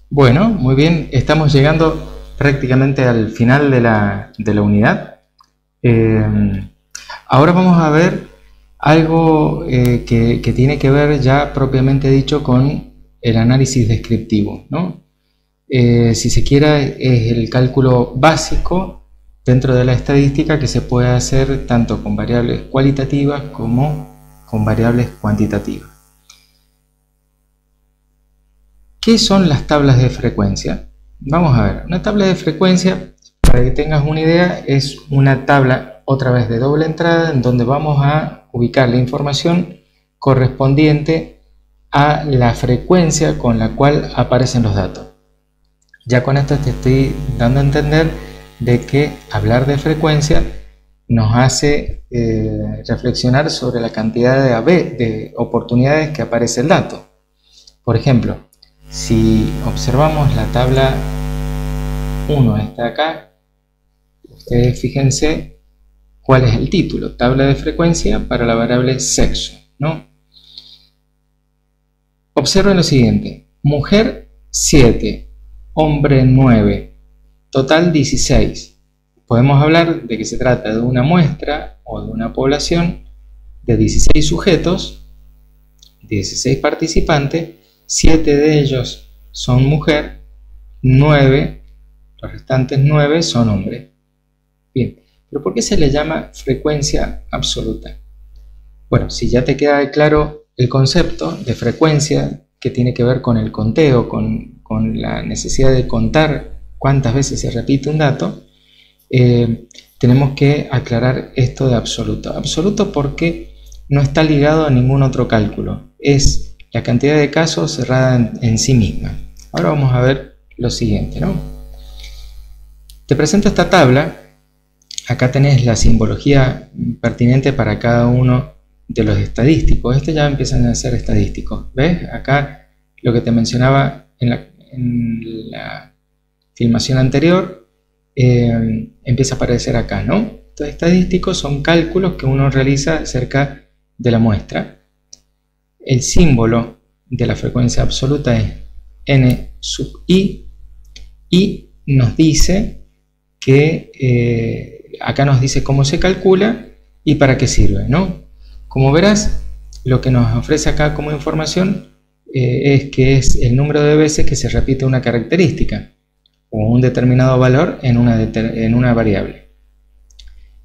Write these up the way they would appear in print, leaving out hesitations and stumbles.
Bueno, muy bien, estamos llegando prácticamente al final de la unidad. Eh, Ahora vamos a ver algo que tiene que ver ya propiamente dicho con el análisis descriptivo, ¿no? Si se quiere, es el cálculo básico dentro de la estadística que se puede hacer tanto con variables cualitativas como con variables cuantitativas. ¿Qué son las tablas de frecuencia? Vamos a ver, una tabla de frecuencia, para que tengas una idea, es una tabla otra vez de doble entrada en donde vamos a ubicar la información correspondiente a la frecuencia con la cual aparecen los datos. Ya con esto te estoy dando a entender de que hablar de frecuencia nos hace reflexionar sobre la cantidad de oportunidades que aparece el dato. Por ejemplo, si observamos la tabla 1, esta acá, ustedes fíjense cuál es el título, tabla de frecuencia para la variable sexo, ¿no? Observen lo siguiente, mujer 7, hombre 9, total 16. Podemos hablar de que se trata de una muestra o de una población de 16 sujetos, 16 participantes, 7 de ellos son mujer, 9, los restantes 9 son hombres. Bien, pero ¿por qué se le llama frecuencia absoluta? Bueno, si ya te queda claro el concepto de frecuencia que tiene que ver con el conteo, con la necesidad de contar cuántas veces se repite un dato, tenemos que aclarar esto de absoluto. Absoluto porque no está ligado a ningún otro cálculo, es la cantidad de casos cerrada en sí misma. Ahora vamos a ver lo siguiente, ¿no? Te presento esta tabla. Acá tenés la simbología pertinente para cada uno de los estadísticos. Ya empiezan a ser estadísticos. ¿Ves? Acá lo que te mencionaba en la filmación anterior empieza a aparecer acá, ¿no? Estos estadísticos son cálculos que uno realiza acerca de la muestra. El símbolo de la frecuencia absoluta es n sub i y nos dice que acá nos dice cómo se calcula y para qué sirve, ¿no? Como verás, lo que nos ofrece acá como información es que es el número de veces que se repite una característica o un determinado valor en una variable.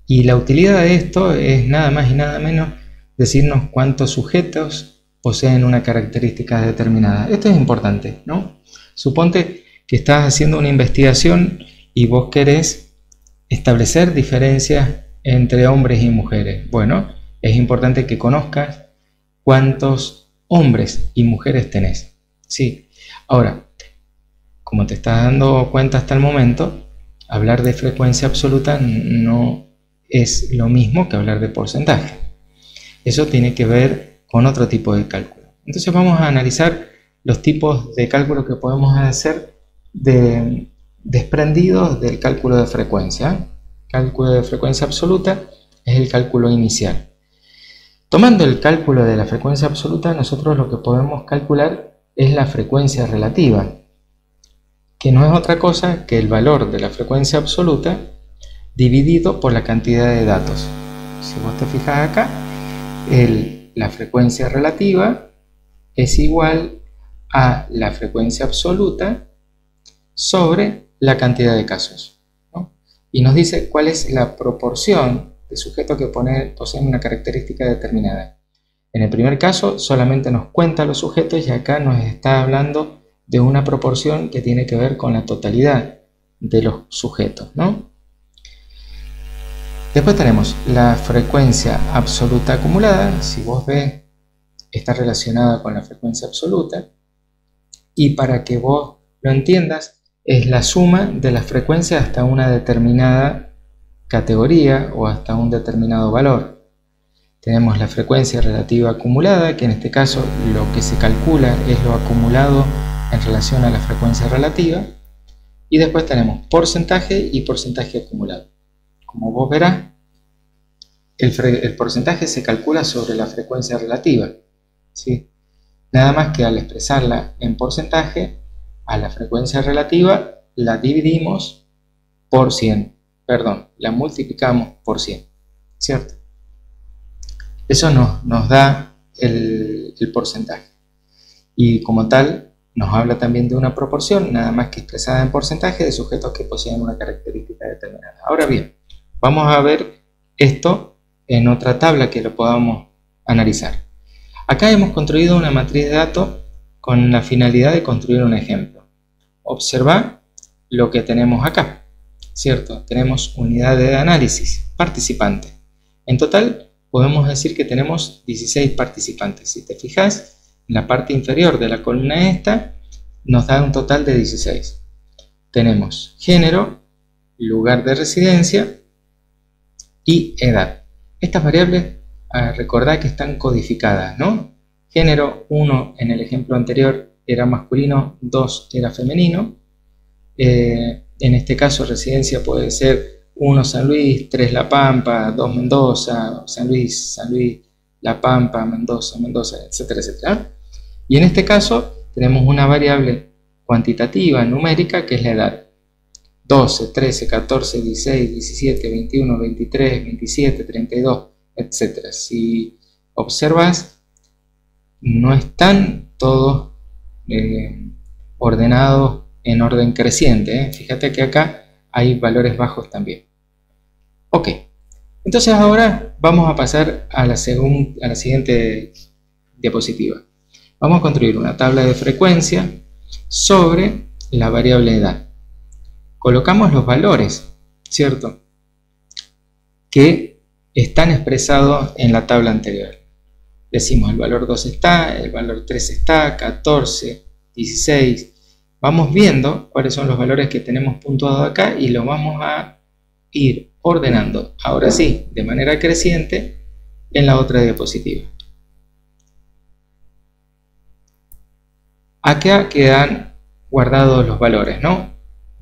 Y la utilidad de esto es nada más y nada menos decirnos cuántos sujetos poseen una característica determinada. Esto es importante, ¿no? Suponte que estás haciendo una investigación y vos querés establecer diferencias entre hombres y mujeres. Bueno, es importante que conozcas cuántos hombres y mujeres tenés. Sí. Ahora, como te estás dando cuenta hasta el momento, hablar de frecuencia absoluta no es lo mismo que hablar de porcentaje. Eso tiene que ver con otro tipo de cálculo. Entonces vamos a analizar los tipos de cálculo que podemos hacer desprendidos del cálculo de frecuencia. Cálculo de frecuencia absoluta es el cálculo inicial. Tomando el cálculo de la frecuencia absoluta, nosotros lo que podemos calcular es la frecuencia relativa, que no es otra cosa que el valor de la frecuencia absoluta dividido por la cantidad de datos. Si vos te fijas acá, la frecuencia relativa es igual a la frecuencia absoluta sobre la cantidad de casos, ¿no? Y nos dice cuál es la proporción de sujetos que poseen una característica determinada. En el primer caso solamente nos cuenta los sujetos y acá nos está hablando de una proporción que tiene que ver con la totalidad de los sujetos, ¿no? Después tenemos la frecuencia absoluta acumulada. Si vos ves, está relacionada con la frecuencia absoluta. Y para que vos lo entiendas, es la suma de las frecuencias hasta una determinada categoría o hasta un determinado valor. Tenemos la frecuencia relativa acumulada, que en este caso lo que se calcula es lo acumulado en relación a la frecuencia relativa. Y después tenemos porcentaje y porcentaje acumulado. Como vos verás, el porcentaje se calcula sobre la frecuencia relativa, ¿sí? Nada más que al expresarla en porcentaje, a la frecuencia relativa la dividimos por 100, perdón, la multiplicamos por 100, ¿cierto? Eso nos da el porcentaje. Y como tal, nos habla también de una proporción, nada más que expresada en porcentaje, de sujetos que poseen una característica determinada. Ahora bien, vamos a ver esto en otra tabla que lo podamos analizar. Acá hemos construido una matriz de datos con la finalidad de construir un ejemplo. Observa lo que tenemos acá, ¿cierto? Tenemos unidad de análisis, participantes. En total, podemos decir que tenemos 16 participantes. Si te fijas, en la parte inferior de la columna esta, nos da un total de 16. Tenemos género, lugar de residencia y edad. Estas variables, recordad que están codificadas, ¿no? Género, 1 en el ejemplo anterior era masculino, 2 era femenino. En este caso, residencia puede ser 1 San Luis, 3 La Pampa, 2 Mendoza, San Luis, La Pampa, Mendoza, etcétera, etcétera. Y en este caso tenemos una variable cuantitativa, numérica, que es la edad. 12, 13, 14, 16, 17, 21, 23, 27, 32, etcétera. Si observas, no están todos ordenados en orden creciente, ¿eh? Fíjate que acá hay valores bajos también. Ok, entonces ahora vamos a pasar a la siguiente diapositiva. Vamos a construir una tabla de frecuencia sobre la variable edad. Colocamos los valores, ¿cierto?, que están expresados en la tabla anterior. Decimos el valor 2 está, el valor 3 está, 14, 16. Vamos viendo cuáles son los valores que tenemos puntuados acá y los vamos a ir ordenando, ahora sí, de manera creciente, en la otra diapositiva. Acá quedan guardados los valores, ¿no?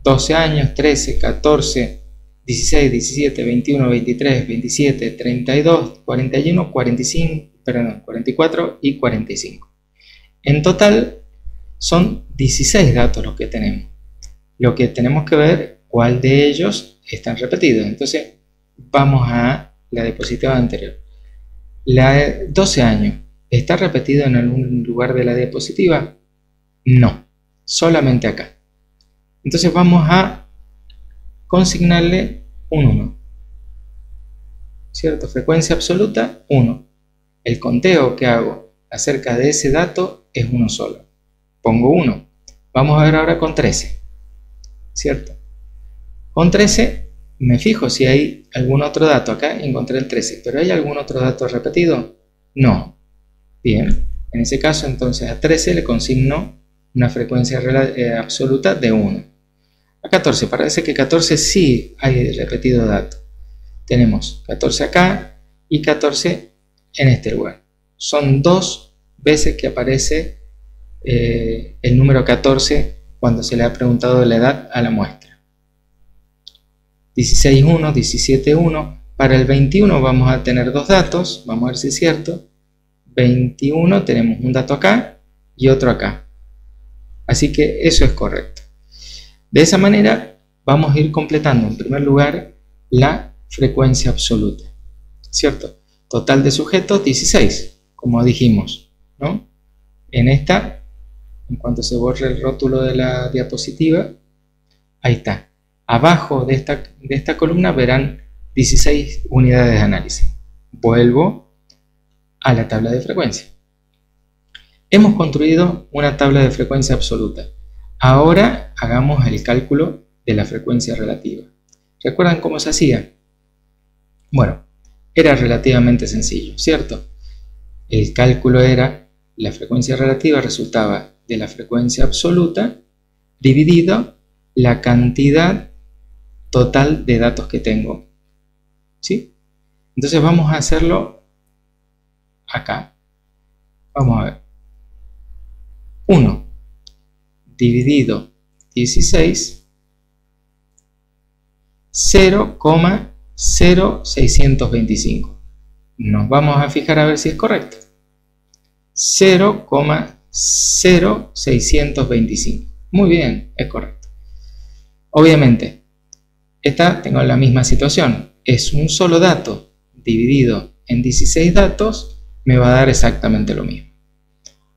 12 años, 13, 14, 16, 17, 21, 23, 27, 32, 41, 45, perdón, 44 y 45. En total son 16 datos los que tenemos. Lo que tenemos que ver cuál de ellos están repetidos. Entonces vamos a la diapositiva anterior. La de 12 años, ¿está repetido en algún lugar de la diapositiva? No, solamente acá. Entonces vamos a consignarle un 1. ¿Cierto? Frecuencia absoluta, 1. El conteo que hago acerca de ese dato es uno solo. Pongo 1. Vamos a ver ahora con 13. ¿Cierto? Con 13 me fijo si hay algún otro dato. Acá encontré el 13, pero ¿hay algún otro dato repetido? No. Bien, en ese caso entonces a 13 le consigno una frecuencia absoluta de 1. A 14, parece que 14 sí hay repetido dato. Tenemos 14 acá y 14 en este lugar. Son 2 veces que aparece el número 14 cuando se le ha preguntado la edad a la muestra. 16.1, 17.1. Para el 21 vamos a tener 2 datos. Vamos a ver si es cierto. 21 tenemos un dato acá y otro acá. Así que eso es correcto. De esa manera vamos a ir completando en primer lugar la frecuencia absoluta, ¿cierto? Total de sujetos 16, como dijimos, ¿no? En esta, en cuanto se borre el rótulo de la diapositiva, ahí está. Abajo de esta columna verán 16 unidades de análisis. Vuelvo a la tabla de frecuencia. Hemos construido una tabla de frecuencia absoluta. Ahora hagamos el cálculo de la frecuencia relativa. ¿Recuerdan cómo se hacía? Bueno, era relativamente sencillo, ¿cierto? El cálculo era, la frecuencia relativa resultaba de la frecuencia absoluta dividido la cantidad total de datos que tengo, ¿sí? Entonces vamos a hacerlo acá. Vamos a ver. 1 dividido 16, 0,0625. Nos vamos a fijar a ver si es correcto. 0,0625. Muy bien, es correcto. Obviamente, esta tengo la misma situación. Es un solo dato dividido en 16 datos, me va a dar exactamente lo mismo.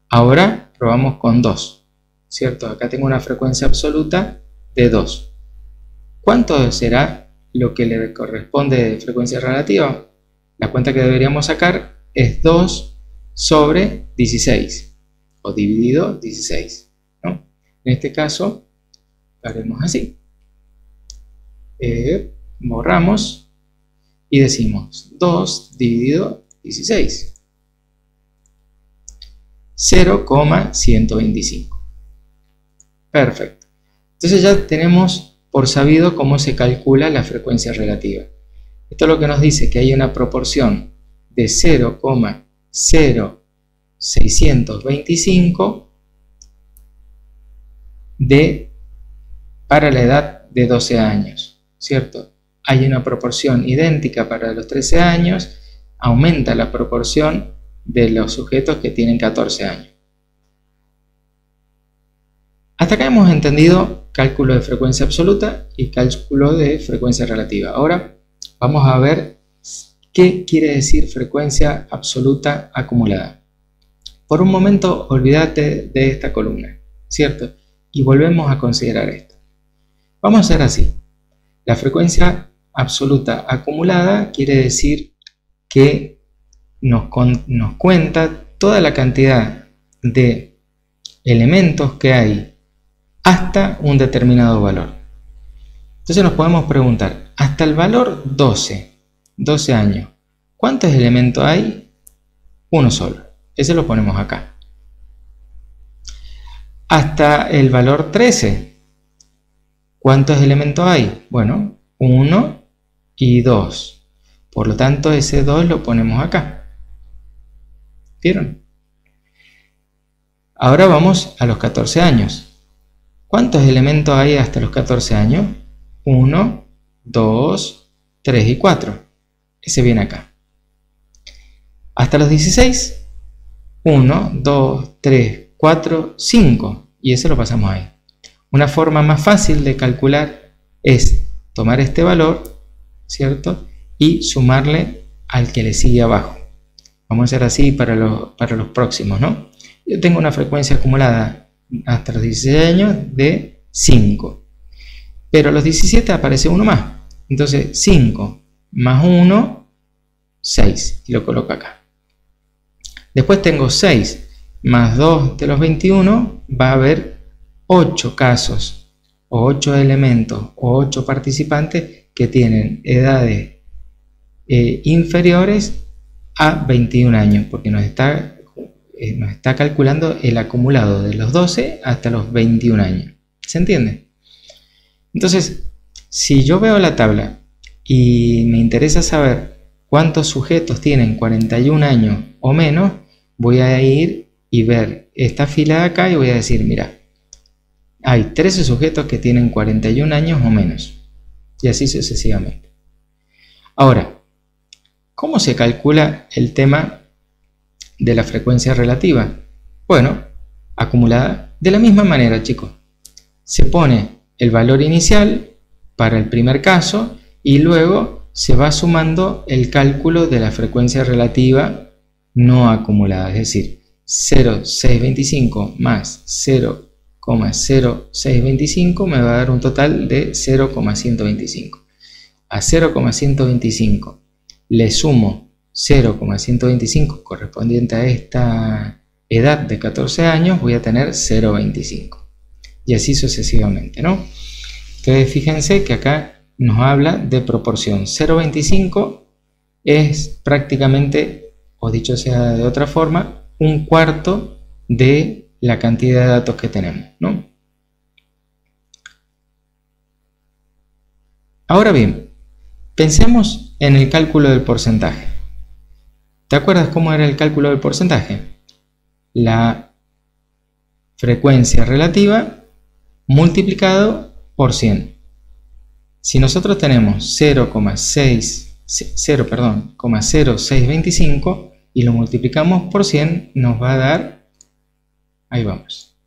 Ahora probamos con 2, ¿cierto? Acá tengo una frecuencia absoluta de 2. ¿Cuánto será lo que le corresponde de frecuencia relativa? La cuenta que deberíamos sacar es 2 sobre 16, o dividido 16, ¿no? En este caso, lo haremos así. Borramos y decimos 2 dividido 16. 0,125. Perfecto. Entonces ya tenemos por sabido cómo se calcula la frecuencia relativa. Esto es lo que nos dice que hay una proporción de 0,0625 para la edad de 12 años, ¿cierto? Hay una proporción idéntica para los 13 años, aumenta la proporción de los sujetos que tienen 14 años. Hasta acá hemos entendido cálculo de frecuencia absoluta y cálculo de frecuencia relativa. Ahora vamos a ver qué quiere decir frecuencia absoluta acumulada. Por un momento olvídate de esta columna, ¿cierto? Y volvemos a considerar esto. Vamos a hacer así. La frecuencia absoluta acumulada quiere decir que nos cuenta toda la cantidad de elementos que hay hasta un determinado valor. Entonces nos podemos preguntar, hasta el valor 12 años, ¿cuántos elementos hay? Uno solo. Ese lo ponemos acá. Hasta el valor 13, ¿cuántos elementos hay? Bueno, 1 y 2. Por lo tanto, ese 2 lo ponemos acá. ¿Vieron? Ahora vamos a los 14 años. ¿Cuántos elementos hay hasta los 14 años? 1, 2, 3 y 4. Ese viene acá. Hasta los 16. 1, 2, 3, 4, 5. Y ese lo pasamos ahí. Una forma más fácil de calcular es tomar este valor, ¿cierto? Y sumarle al que le sigue abajo. Vamos a hacer así para los próximos, ¿no? Yo tengo una frecuencia acumulada hasta los 16 años de 5. Pero a los 17 aparece uno más. Entonces 5 más 1, 6. Y lo coloco acá. Después tengo 6 más 2 de los 21. Va a haber 8 casos, o 8 elementos, o 8 participantes que tienen edades inferiores a 21 años, porque nos está calculando el acumulado de los 12 hasta los 21 años. ¿Se entiende? Entonces, si yo veo la tabla y me interesa saber cuántos sujetos tienen 41 años o menos, voy a ir y ver esta fila de acá y voy a decir, mira, hay 13 sujetos que tienen 41 años o menos, y así sucesivamente. Ahora, ¿cómo se calcula el tema de la frecuencia relativa? Bueno, acumulada de la misma manera, chicos. Se pone el valor inicial para el primer caso y luego se va sumando el cálculo de la frecuencia relativa no acumulada, es decir, 0,625 más 0,0625 me va a dar un total de 0,125. A 0,125 le sumo 0,125 correspondiente a esta edad de 14 años, voy a tener 0,25. Y así sucesivamente, ¿no? Entonces fíjense que acá nos habla de proporción. 0,25 es prácticamente, o dicho sea de otra forma, un cuarto de la cantidad de datos que tenemos, ¿no? Ahora bien, pensemos en el cálculo del porcentaje. ¿Te acuerdas cómo era el cálculo del porcentaje? La frecuencia relativa multiplicado por 100. Si nosotros tenemos 0,0625 y lo multiplicamos por 100, nos va a dar, ahí vamos,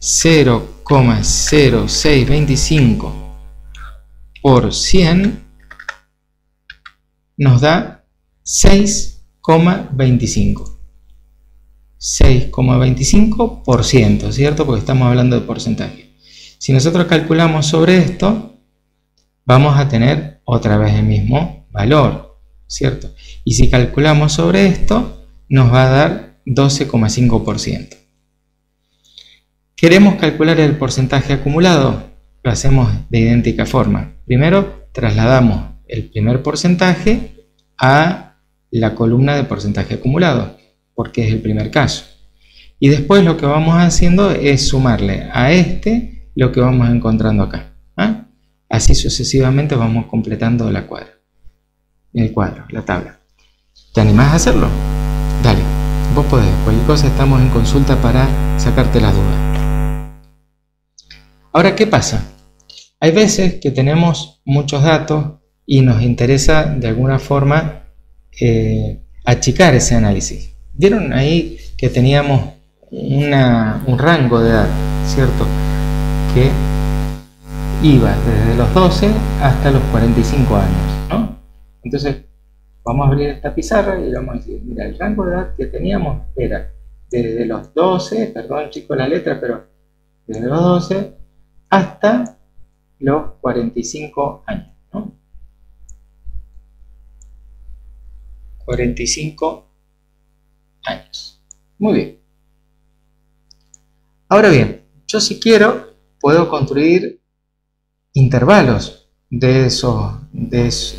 0,0625 por 100 nos da 6,25. 6,25%, ¿cierto? Porque estamos hablando de porcentaje. Si nosotros calculamos sobre esto, vamos a tener otra vez el mismo valor, ¿cierto? Y si calculamos sobre esto, nos va a dar 12,5%. ¿Queremos calcular el porcentaje acumulado? Lo hacemos de idéntica forma. Primero, trasladamos el primer porcentaje a la columna de porcentaje acumulado, porque es el primer caso. Y después lo que vamos haciendo es sumarle a este lo que vamos encontrando acá. ¿Ah? Así sucesivamente vamos completando el cuadro, la tabla. ¿Te animás a hacerlo? Dale, vos podés. Cualquier cosa estamos en consulta para sacarte las dudas. Ahora, ¿qué pasa? Hay veces que tenemos muchos datos y nos interesa de alguna forma achicar ese análisis. Vieron ahí que teníamos un rango de edad, ¿cierto? Que iba desde los 12 hasta los 45 años, ¿no? Entonces, vamos a abrir esta pizarra y vamos a decir, mira, el rango de edad que teníamos era desde los 12, perdón chicos la letra, pero desde los 12 hasta los 45 años, ¿no? 45 años. Muy bien. Ahora bien, yo si quiero puedo construir intervalos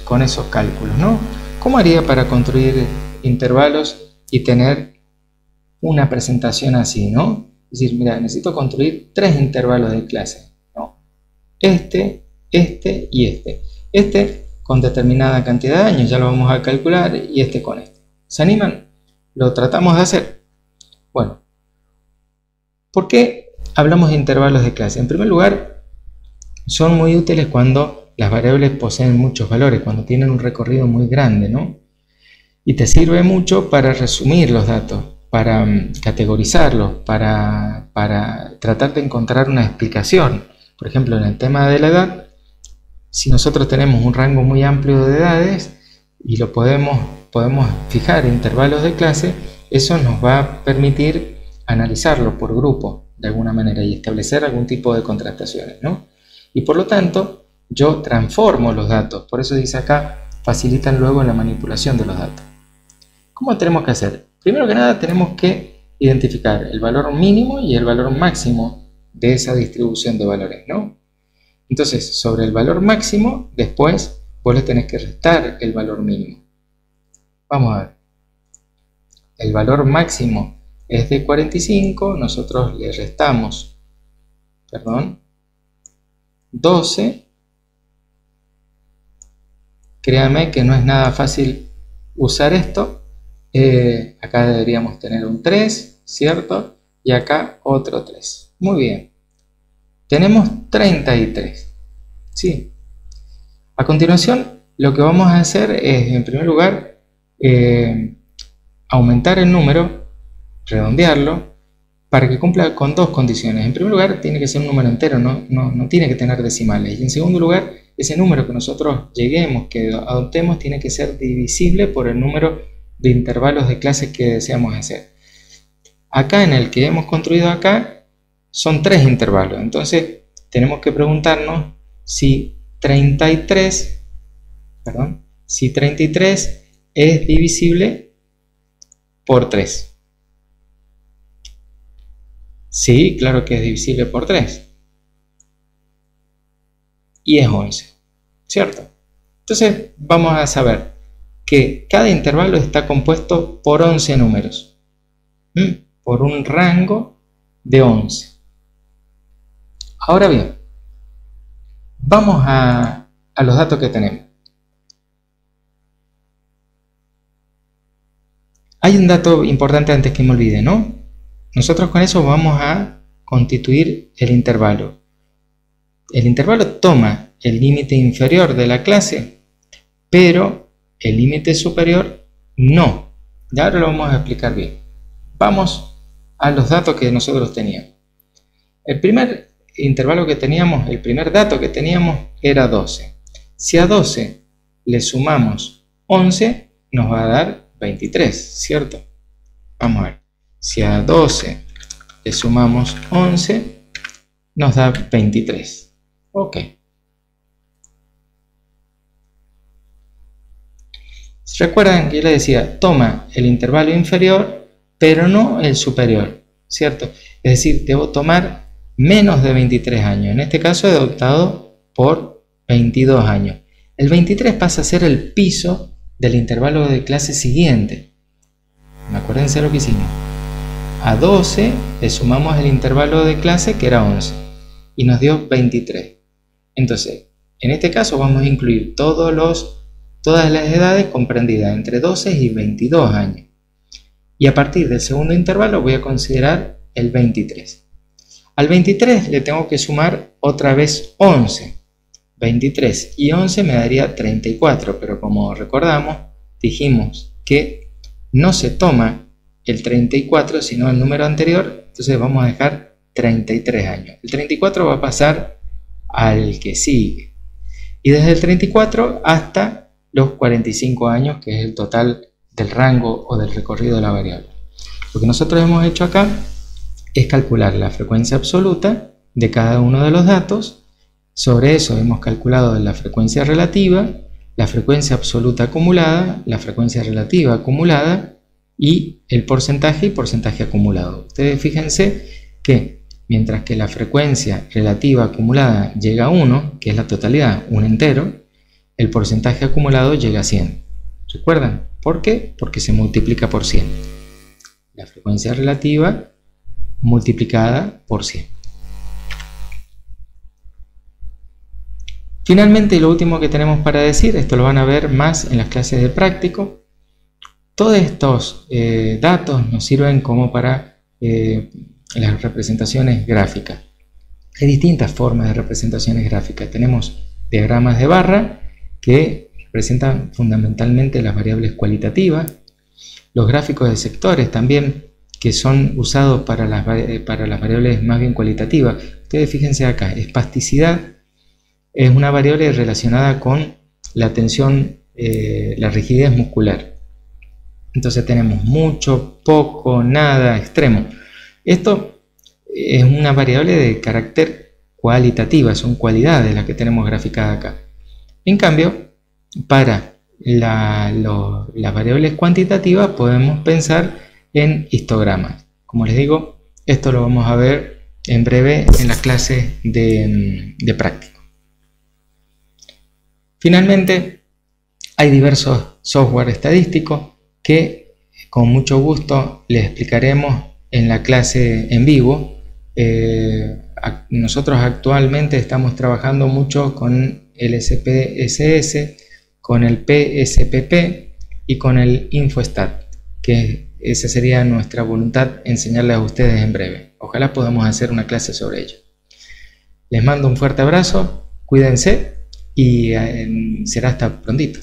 con esos cálculos, ¿no? ¿Cómo haría para construir intervalos y tener una presentación así, ¿no? Es decir, mira, necesito construir 3 intervalos de clase, ¿no? Este y este. Este con determinada cantidad de años, ya lo vamos a calcular, y este con este. ¿Se animan? Lo tratamos de hacer. Bueno, ¿por qué hablamos de intervalos de clase? En primer lugar, son muy útiles cuando las variables poseen muchos valores, cuando tienen un recorrido muy grande, ¿no? Y te sirve mucho para resumir los datos, para categorizarlos, para tratar de encontrar una explicación. Por ejemplo, en el tema de la edad, si nosotros tenemos un rango muy amplio de edades y lo podemos fijar intervalos de clase, eso nos va a permitir analizarlo por grupo de alguna manera y establecer algún tipo de contrastaciones, ¿no? Y por lo tanto, yo transformo los datos, por eso dice acá, facilitan luego la manipulación de los datos. ¿Cómo tenemos que hacer? Primero que nada tenemos que identificar el valor mínimo y el valor máximo de esa distribución de valores, ¿no? Entonces, sobre el valor máximo, después vos le tenés que restar el valor mínimo. Vamos a ver. El valor máximo es de 45, nosotros le restamos, 12. Créanme que no es nada fácil usar esto. Acá deberíamos tener un 3, ¿cierto? Y acá otro 3. Muy bien. Tenemos 33. ¿Sí? A continuación, lo que vamos a hacer es, en primer lugar, aumentar el número, redondearlo, para que cumpla con dos condiciones. En primer lugar, tiene que ser un número entero, no tiene que tener decimales. Y en segundo lugar, ese número que nosotros lleguemos, que adoptemos, tiene que ser divisible por el número de intervalos de clases que deseamos hacer. Acá en el que hemos construido acá, son 3 intervalos. Entonces, tenemos que preguntarnos si 33 es divisible por 3. Sí, claro que es divisible por 3. Y es 11, ¿cierto? Entonces vamos a saber que cada intervalo está compuesto por 11 números. Por un rango de 11. Ahora bien, vamos a los datos que tenemos. Hay un dato importante antes que me olvide, ¿no? Nosotros con eso vamos a constituir el intervalo. El intervalo toma el límite inferior de la clase, pero el límite superior no. Y ahora lo vamos a explicar bien. Vamos a los datos que nosotros teníamos. El primer intervalo que teníamos, el primer dato que teníamos era 12. Si a 12 le sumamos 11, nos va a dar 23, ¿cierto? Vamos a ver. Si a 12 le sumamos 11, nos da 23. Ok. Recuerdan que yo les decía, toma el intervalo inferior, pero no el superior, ¿cierto? Es decir, debo tomar menos de 23 años. En este caso he optado por 22 años. El 23 pasa a ser el piso del intervalo de clase siguiente. Acuérdense lo que hicimos. A 12 le sumamos el intervalo de clase que era 11 y nos dio 23. Entonces, en este caso vamos a incluir todas las edades comprendidas entre 12 y 22 años. Y a partir del segundo intervalo voy a considerar el 23. Al 23 le tengo que sumar otra vez 11. 23 y 11 me daría 34, pero como recordamos, dijimos que no se toma el 34, sino el número anterior, entonces vamos a dejar 33 años. El 34 va a pasar al que sigue. Y desde el 34 hasta los 45 años, que es el total del rango o del recorrido de la variable. Lo que nosotros hemos hecho acá es calcular la frecuencia absoluta de cada uno de los datos. Sobre eso hemos calculado la frecuencia relativa, la frecuencia absoluta acumulada, la frecuencia relativa acumulada y el porcentaje y porcentaje acumulado. Ustedes fíjense que mientras que la frecuencia relativa acumulada llega a 1, que es la totalidad, un entero, el porcentaje acumulado llega a 100. ¿Recuerdan? ¿Por qué? Porque se multiplica por 100. La frecuencia relativa multiplicada por 100. Finalmente, lo último que tenemos para decir, esto lo van a ver más en las clases de práctico, todos estos datos nos sirven como para las representaciones gráficas. Hay distintas formas de representaciones gráficas. Tenemos diagramas de barra que representan fundamentalmente las variables cualitativas, los gráficos de sectores también, que son usados para las variables más bien cualitativas. Ustedes fíjense acá, espasticidad es una variable relacionada con la tensión, la rigidez muscular. Entonces tenemos mucho, poco, nada, extremo. Esto es una variable de carácter cualitativa, son cualidades las que tenemos graficadas acá. En cambio, para las variables cuantitativas podemos pensar en histogramas. Como les digo, esto lo vamos a ver en breve en las clases de práctico. Finalmente, hay diversos software estadísticos que con mucho gusto les explicaremos en la clase en vivo. Nosotros actualmente estamos trabajando mucho con el SPSS, con el PSPP y con el InfoStat, que esa sería nuestra voluntad enseñarles a ustedes en breve. Ojalá podamos hacer una clase sobre ello. Les mando un fuerte abrazo, cuídense y será hasta prontito.